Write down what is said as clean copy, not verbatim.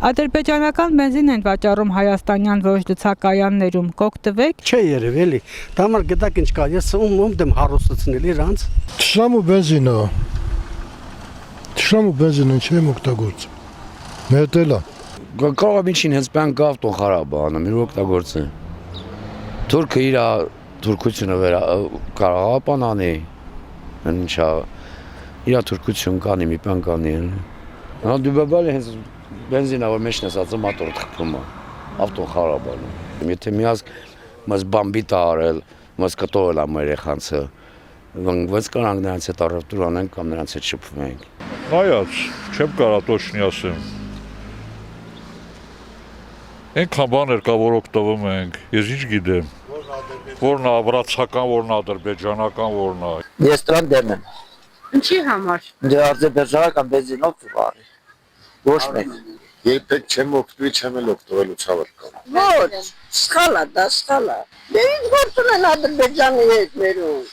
Ադրբեջանական բենզին են վաճառում հայաստանյան որոշ լցակայաններում, կօգտվեք։ Չէ երևի էլի, դա համար գտակ ինչ կա, ես ում դեմ հարուսացնել իրանց։ Թշնամու բենզինը, թշնամու բենզինը չեմ օգտագործում, մետելա։ Կարող է միջին հենց բան գավ տոն խարաբը անում, իր օգտագործը։ Թուրքը իր թուրքությունը կարող է բան անի, ինչա, իր թուրքություն կանի, մի բան կանի։ Նա դուբաբալի հենց բենզինը որ մեջն ես ածը մոտորը թխվում է, ավտոն խարաբ անում։ Եթե միասկ մաս բամբիտ արել, մաս կտորել ամ երեխանցը, ոնց կանանք նրանց հետ առևտուր անենք կամ նրանց հետ շփվենք։ Հայաց, չեմ կարա точно ասեմ։ Այնքան բաներ կա, որ օգտվում ենք, ես ինչ գիտեմ, որն է վրացական, որն է ադրբեջանական, որն է։ Ես դրան դեմ եմ։ Ինչի համար։ Դե ադրբեջանական բենզինով ծառի։ Ոչ մեկ։ Երբեք չեմ օգտվի, չեմ էլ օգտվելու ցավոք կա։ Ոչ, սխալ է, դա սխալ է։ Դե ինչ գործ ունեն Ադրբեջանի հետ մերում։